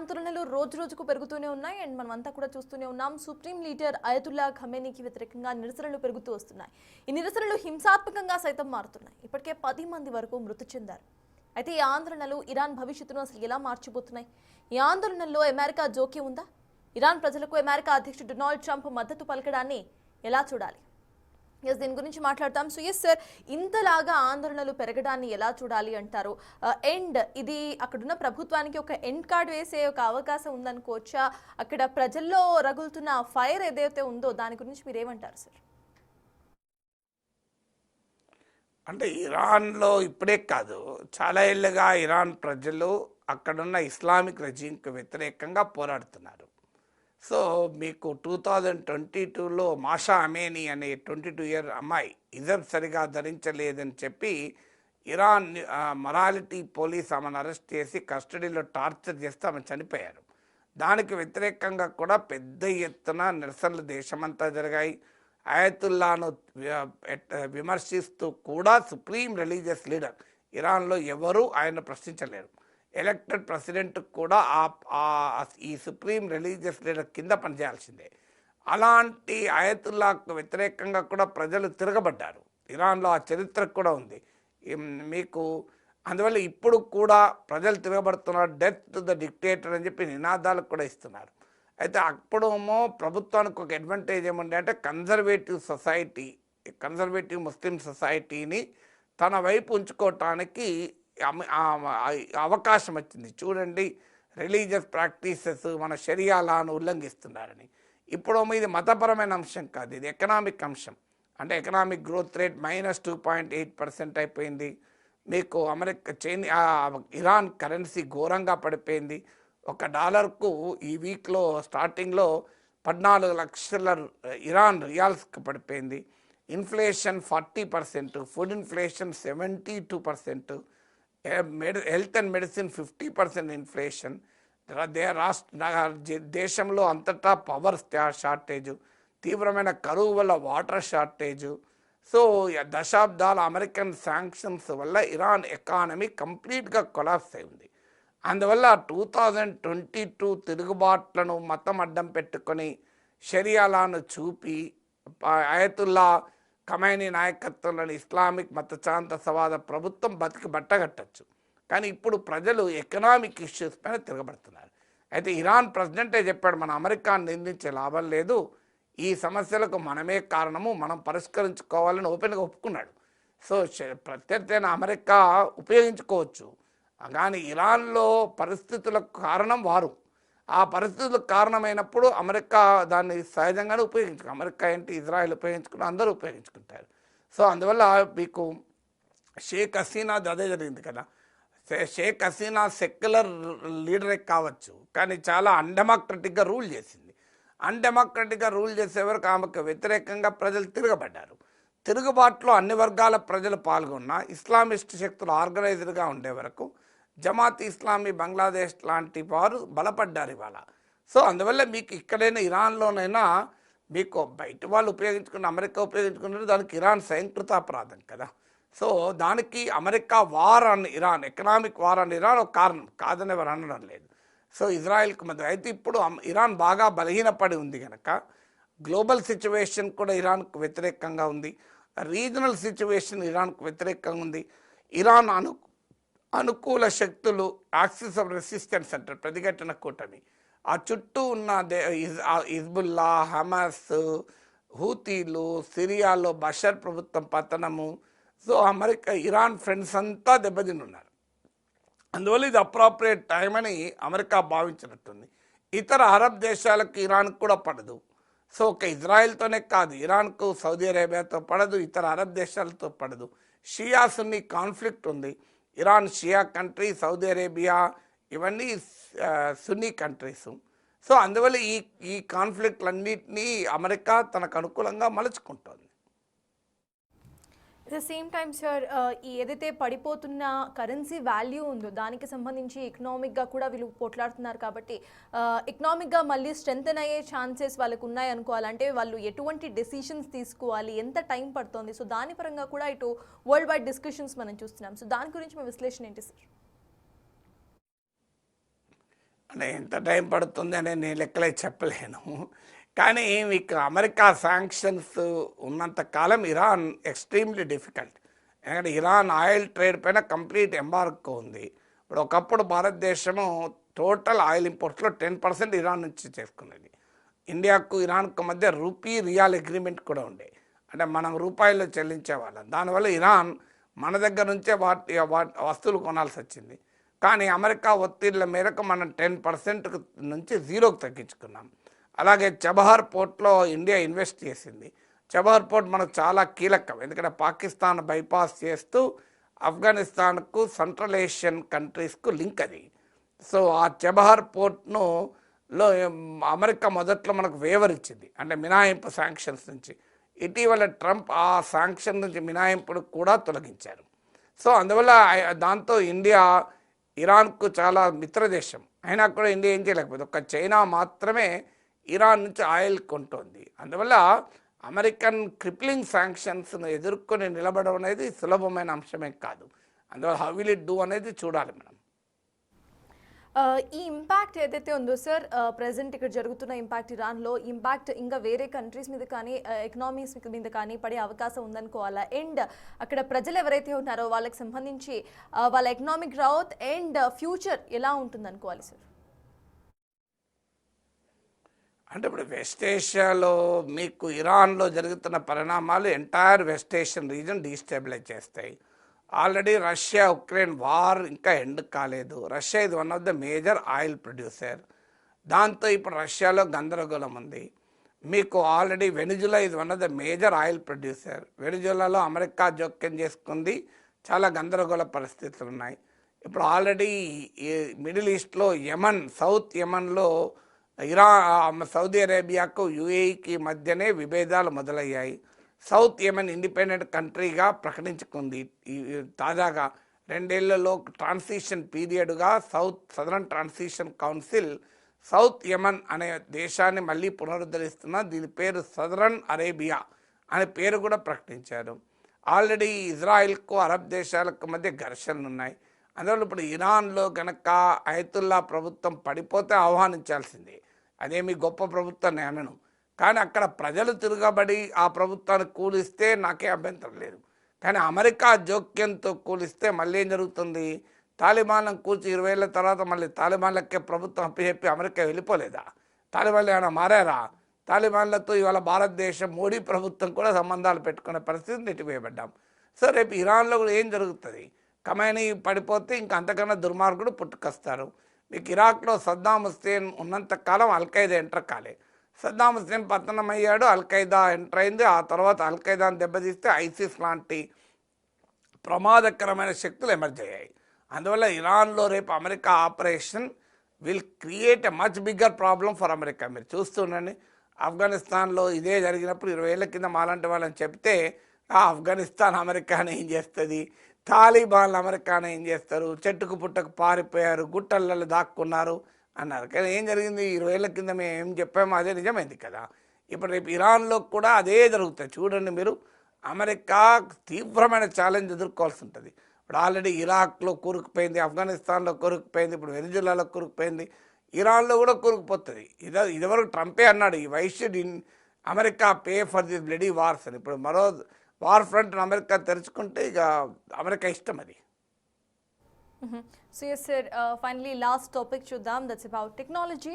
ఆందోళనలు రోజు రోజుకు పెరుగుతూనే ఉన్నాయి అండ్ మనమంతా కూడా చూస్తూనే ఉన్నాం. సుప్రీం లీడర్ అయతుల్లా ఖమేనీకి వ్యతిరేకంగా నిరసనలు పెరుగుతూ వస్తున్నాయి. ఈ నిరసనలు హింసాత్మకంగా సైతం మారుతున్నాయి. ఇప్పటికే 10 మంది వరకు మృతి చెందారు. అయితే ఈ ఆందోళనలు ఇరాన్ భవిష్యత్తును అసలు ఎలా మార్చిపోతున్నాయి? ఈ ఆందోళనల్లో అమెరికా జోక్యం ఉందా? ఇరాన్ ప్రజలకు అమెరికా అధ్యక్షుడు డొనాల్డ్ ట్రంప్ మద్దతు పలకడాన్ని ఎలా చూడాలి? దీని గురించి మాట్లాడతాం. సో ఎస్ సార్, ఇంతలాగా ఆందోళనలు పెరగడాన్ని ఎలా చూడాలి అంటారు? ఎండ్ ఇది అక్కడున్న ప్రభుత్వానికి ఒక ఎండ్ కార్డ్ వేసే ఒక అవకాశం ఉందనుకోవచ్చా? అక్కడ ప్రజల్లో రగులుతున్న ఫైర్ ఏదైతే ఉందో దాని గురించి మీరు ఏమంటారు సార్? అంటే ఇరాన్లో ఇప్పుడే కాదు, చాలా ఏళ్ళుగా ఇరాన్ ప్రజలు అక్కడున్న ఇస్లామిక్ రెజీమ్కి వ్యతిరేకంగా పోరాడుతున్నారు. సో మీకు 2022లో మాషా అమేనీ అనే 22 ఇయర్ అమ్మాయి హిజబ్ సరిగా ధరించలేదని చెప్పి ఇరాన్ మొరాలిటీ పోలీస్ ఆమెను అరెస్ట్ చేసి కస్టడీలో టార్చర్ చేస్తే ఆమె చనిపోయారు. దానికి వ్యతిరేకంగా కూడా పెద్ద ఎత్తున నిరసనలు దేశమంతా జరిగాయి. అయతుల్లాను విమర్శిస్తూ కూడా సుప్రీం రిలీజియస్ లీడర్ ఇరాన్లో ఎవరూ ఆయన ప్రశ్నించలేరు. ఎలక్టెడ్ ప్రెసిడెంట్ కూడా ఈ సుప్రీం రిలీజియస్ లీడర్ కింద పనిచేయాల్సిందే. అలాంటి అయతుల్లాకు వ్యతిరేకంగా కూడా ప్రజలు తిరగబడ్డారు. ఇరాన్లో ఆ చరిత్ర కూడా ఉంది మీకు. అందువల్ల ఇప్పుడు కూడా ప్రజలు తిరగబడుతున్నారు. డెత్ టు ద డిక్టేటర్ అని చెప్పి నినాదాలు కూడా ఇస్తున్నారు. అయితే అప్పుడేమో ప్రభుత్వానికి ఒక అడ్వాంటేజ్ ఏముండే అంటే కన్జర్వేటివ్ ముస్లిం సొసైటీని తన వైపు ఉంచుకోవటానికి అవకాశం వచ్చింది. చూడండి, రిలీజియస్ ప్రాక్టీసెస్ మన షరియా లాను ఉల్లంఘిస్తున్నారని. ఇప్పుడేమో ఇది మతపరమైన అంశం కాదు, ఇది ఎకనామిక్ అంశం. అంటే ఎకనామిక్ గ్రోత్ రేట్ -2.8% అయిపోయింది. మీకు ఇరాన్ కరెన్సీ ఘోరంగా పడిపోయింది. $1కు ఈ వీక్లో స్టార్టింగ్లో 14 లక్షల ఇరాన్ రియాల్స్కి పడిపోయింది. Inflation 40%, food inflation 72%, health and medicine 50% inflation. దేశంలో అంతటా పవర్ షార్టేజు, తీవ్రమైన కరువు వల్ల వాటర్ షార్టేజు. సో దశాబ్దాల అమెరికన్ శాంక్షన్స్ వల్ల ఇరాన్ ఎకానమీ కంప్లీట్గా కొలాప్స్ అయింది. అందువల్ల 2022 తిరుగుబాట్లను మతం అడ్డం పెట్టుకొని షరియాలాను చూపి అయతుల్లా ఖమేనీ నాయకత్వంలోని ఇస్లామిక్ మతశాంతసవాద ప్రభుత్వం బతికి బట్టగట్టచ్చు. కానీ ఇప్పుడు ప్రజలు ఎకనామిక్ ఇష్యూస్ పైన తిరగబడుతున్నారు. అయితే ఇరాన్ ప్రెసిడెంటే చెప్పాడు, మన అమెరికాను నిందించే లాభం లేదు, ఈ సమస్యలకు మనమే కారణము, మనం పరిష్కరించుకోవాలని ఓపెన్గా ఒప్పుకున్నాడు. సో ప్రత్యర్థైన అమెరికా ఉపయోగించుకోవచ్చు, కానీ ఇరాన్లో పరిస్థితులకు కారణం వారు. ఆ పరిస్థితులకు కారణమైనప్పుడు అమెరికా దాన్ని సహజంగానే అమెరికా ఏంటి, ఇజ్రాయెల్ ఉపయోగించుకుని అందరూ ఉపయోగించుకుంటారు. సో అందువల్ల మీకు షేక్ హసీనా అదే జరిగింది కదా. షేక్ హసీనా సెక్యులర్ లీడరే కావచ్చు, కానీ చాలా అన్డెమోక్రటిక్గా రూల్ చేసింది. అన్డెమోక్రటిక్గా రూల్ చేసే వరకు ఆమెకు వ్యతిరేకంగా ప్రజలు తిరగబడ్డారు. తిరుగుబాటులో అన్ని వర్గాల ప్రజలు పాల్గొన్న ఇస్లామిస్ట్ శక్తులు ఆర్గనైజ్డ్గా ఉండే వరకు జమాత్ ఇస్లామీ బంగ్లాదేశ్ లాంటి వారు బలపడ్డారు ఇవాళ. సో అందువల్ల మీకు ఇక్కడైనా ఇరాన్లోనైనా మీకు బయట వాళ్ళు ఉపయోగించుకున్న అమెరికా ఉపయోగించుకున్నారు, దానికి ఇరాన్ స్వయంకృత అపరాధం కదా. సో దానికి America war on Iran, economic war on Iran ఒక కారణం కాదని ఎవరు అనడం లేదు. సో ఇజ్రాయెల్కి మధ్య అయితే ఇప్పుడు ఇరాన్ బాగా బలహీనపడి ఉంది కనుక గ్లోబల్ సిచ్యువేషన్ కూడా ఇరాన్కు వ్యతిరేకంగా ఉంది, రీజనల్ సిచ్యువేషన్ ఇరాన్కు వ్యతిరేకంగా ఉంది. ఇరాన్ అనుకూల శక్తులు యాక్సిస్ ఆఫ్ రెసిస్టెన్స్ అంటారు, ప్రతిఘటన కూటమి. ఆ చుట్టూ ఉన్న హిజ్బుల్లా, హమాస్, హూతీలు, సిరియాలో బషర్ ప్రభుత్వం పతనము. సో ఇరాన్ ఫ్రెండ్స్ అంతా దెబ్బతిన్నారు. అందువల్ల ఇది అప్రాప్రియేట్ టైం అని అమెరికా భావించినట్టుంది. ఇతర అరబ్ దేశాలకు ఇరాన్కు కూడా పడదు. సో ఒక ఇజ్రాయెల్తోనే కాదు, ఇరాన్కు సౌదీ అరేబియాతో పడదు, ఇతర అరబ్ దేశాలతో పడదు. షియా సున్నీ కాన్ఫ్లిక్ట్ ఉంది. ఇరాన్ షియా కంట్రీ, సౌదీ అరేబియా ఇవన్నీ సున్నీ కంట్రీస్. సో అందువల్ల ఈ కాన్ఫ్లిక్ట్లన్నింటినీ అమెరికా తనకు అనుకూలంగా మలుచుకుంటుంది. At the same time sir, ఏదైతే పడిపోతున్న కరెన్సీ వాల్యూ ఉందో దానికి సంబంధించి ఎకనామిక్గా కూడా వీళ్ళు పోట్లాడుతున్నారు కాబట్టి ఎకనామిక్గా మళ్ళీ స్ట్రెంథెన్ అయ్యే ఛాన్సెస్ వాళ్ళకు ఉన్నాయి అనుకోవాలంటే వాళ్ళు ఎటువంటి డెసిషన్స్ తీసుకోవాలి, ఎంత టైం పడుతుంది, సో దాని పరంగా కూడా ఇటు వరల్డ్ వైడ్ డిస్కషన్స్ మనం చూస్తున్నాం. సో దాని గురించి మీ విశ్లేషణ ఏంటి సార్? అంటే ఎంత టైం పడుతుంది అనేది నేను లెక్కలే చెప్పలేను. కానీ మీకు అమెరికా శాంక్షన్స్ ఉన్నంత కాలం ఇరాన్ ఎక్స్ట్రీమ్లీ డిఫికల్ట్. ఎందుకంటే ఇరాన్ ఆయిల్ ట్రేడ్ పైన కంప్లీట్ ఎంబార్గో ఉంది. ఇప్పుడు ఒకప్పుడు భారతదేశము టోటల్ ఆయిల్ ఇంపోర్ట్స్లో 10% ఇరాన్ నుంచి చేసుకునేది. ఇండియాకు ఇరాన్కు మధ్య రూపీ రియాల్ అగ్రిమెంట్ కూడా ఉండే, అంటే మనం రూపాయల్లో చెల్లించేవాళ్ళం. దానివల్ల ఇరాన్ మన దగ్గర నుంచే వాటి వస్తువులు కొనాల్సి వచ్చింది. కానీ అమెరికా ఒత్తిళ్ల మేరకు మనం 10% నుంచి 0కి తగ్గించుకున్నాం. అలాగే చబహార్ పోర్ట్లో ఇండియా ఇన్వెస్ట్ చేసింది. చబహార్ పోర్ట్ మనకు చాలా కీలకం, ఎందుకంటే పాకిస్తాన్ బైపాస్ చేస్తూ ఆఫ్ఘనిస్తాన్కు సెంట్రల్ ఏషియన్ కంట్రీస్కు లింక్ అది. సో ఆ చబహార్ పోర్ట్ను అమెరికా మొదట్లో మనకు వేవర్ ఇచ్చింది, అంటే మినహాయింపు శాంక్షన్స్ నుంచి. ఇటీవల ట్రంప్ ఆ శాంక్షన్ నుంచి మినహాయింపును కూడా తొలగించారు. సో అందువల్ల దాంతో ఇండియా ఇరాన్కు చాలా మిత్రదేశం అయినా కూడా ఇండియా ఏం చేయలేకపోతే, ఒక్క చైనా మాత్రమే ఇరాన్ నుంచి ఆయిల్ కొంటోంది. అందువల్ల అమెరికన్ క్రిప్లింగ్ శాంక్షన్స్ను ఎదుర్కొని నిలబడడం అనేది సులభమైన అంశమే కాదు. అందువల్ల హౌ విల్ ఇట్ డూ అనేది చూడాలి మనం. ఈ ఇంపాక్ట్ ఏదైతే ఉందో సార్, ప్రజెంట్ ఇక్కడ జరుగుతున్న ఇంపాక్ట్, ఇరాన్లో ఇంపాక్ట్ ఇంకా వేరే కంట్రీస్ మీద కానీ ఎకనామీస్ మీద కానీ పడే అవకాశం ఉందనుకోవాలా? అండ్ అక్కడ ప్రజలు ఎవరైతే ఉన్నారో వాళ్ళకి సంబంధించి వాళ్ళ ఎకనామిక్ గ్రోత్ అండ్ ఫ్యూచర్ ఎలా ఉంటుంది అనుకోవాలి సార్? అంటే ఇప్పుడు వెస్ట్ ఏషియాలో మీకు ఇరాన్లో జరుగుతున్న పరిణామాలు entire west Asian region destabilize చేస్తాయి. ఆల్రెడీ రష్యా ఉక్రెయిన్ వార్ ఇంకా ఎండ్ కాలేదు. రష్యా ఇది one of the major oil producer. దాంతో ఇప్పుడు రష్యాలో గందరగోళం ఉంది. మీకు ఆల్రెడీ వెనిజులా ఇది one of the major oil producer. వెనిజులాలో అమెరికా జోక్యం చేసుకుంది, చాలా గందరగోళ పరిస్థితులు ఉన్నాయి. ఇప్పుడు ఆల్రెడీ మిడిల్ ఈస్ట్లో యమన్, సౌత్ యమన్లో సౌదీ అరేబియాకు యుఏఈకి మధ్యనే విభేదాలు మొదలయ్యాయి. సౌత్ యమన్ ఇండిపెండెంట్ కంట్రీగా ప్రకటించుకుంది. తాజాగా 2 ఏళ్లలో ట్రాన్సిషన్ పీరియడ్గా southern transition council south Yemen అనే దేశాన్ని మళ్ళీ పునరుద్ధరిస్తున్న, దీని పేరు సదరన్ అరేబియా అనే పేరు కూడా ప్రకటించారు. ఆల్రెడీ ఇజ్రాయిల్కు అరబ్ దేశాలకు మధ్య ఘర్షణలు ఉన్నాయి. అందువల్ల ఇప్పుడు ఇరాన్లో కనుక అయతుల్లా ప్రభుత్వం పడిపోతే ఆహ్వానించాల్సిందే, అదేమి గొప్ప ప్రభుత్వం అనను. కానీ అక్కడ ప్రజలు తిరగబడి ఆ ప్రభుత్వాన్ని కూలిస్తే నాకే అభ్యంతరం లేదు. కానీ అమెరికా జోక్యంతో కూలిస్తే మళ్ళీ ఏం జరుగుతుంది? తాలిబాన్లను కూల్చి 20 ఏళ్ళ తర్వాత మళ్ళీ తాలిబాన్లకే ప్రభుత్వం అప్పచెప్పి అమెరికా వెళ్ళిపోలేదా? తాలిబాన్లు ఏమైనా మారారా? తాలిబాన్లతో ఇవాళ భారతదేశం మోడీ ప్రభుత్వం కూడా సంబంధాలు పెట్టుకునే పరిస్థితి నెట్టివేయబడ్డాం. సో రేపు ఇరాన్లో కూడా ఏం జరుగుతుంది? ఖమైనీ పడిపోతే ఇంకా అంతకన్నా దుర్మార్గుడు పుట్టుకొస్తారు. మీకు ఇరాక్లో సద్దాం హుస్సేన్ ఉన్నంతకాలం అల్ఖైదా ఎంటర్ కాలే. సద్దాం హుస్సేన్ పతనం అయ్యాడు, అల్ఖైదా ఎంటర్ అయింది. ఆ తర్వాత అల్ఖైదాను దెబ్బతీస్తే ఐసిస్ లాంటి ప్రమాదకరమైన శక్తులు ఎమర్జ్ అయ్యాయి. అందువల్ల ఇరాన్లో రేపు America operation will create a much bigger problem for America. మీరు చూస్తుండండి, ఆఫ్ఘనిస్తాన్లో ఇదే జరిగినప్పుడు 20 ఏళ్ల కింద మాలాంటి వాళ్ళని చెప్తే ఆఫ్ఘనిస్తాన్ అమెరికాని ఏం చేస్తుంది, తాలిబాన్లు అమెరికాని ఏం చేస్తారు, చెట్టుకు పుట్టకు పారిపోయారు, గుట్టలలో దాక్కున్నారు అన్నారు. కానీ ఏం జరిగింది? 20 ఏళ్ల కింద మేము ఏం చెప్పామో అదే నిజమైంది కదా. ఇప్పుడు రేపు ఇరాన్లో కూడా అదే జరుగుతుంది. చూడండి మీరు, అమెరికా తీవ్రమైన ఛాలెంజ్ ఎదుర్కోవాల్సి ఉంటుంది. ఇప్పుడు ఆల్రెడీ ఇరాక్లో కూరుకుపోయింది, ఆఫ్ఘనిస్తాన్లో కూరుకుపోయింది, ఇప్పుడు వెనిజులాలో కూరుకుపోయింది, ఇరాన్లో కూడా కూరుకుపోతుంది. ఇదివరకు ట్రంపే అన్నాడు, ఈ why should America pay for this bloody wars అని. ఇప్పుడు మరో వార్ ఫ్రంట్ అమెరికా తెరుచుకుంటే ఇక అమెరికా ఇష్టం అది. So yes sir, finally last topic చూద్దాం, దట్స్ అబౌట్ టెక్నాలజీ.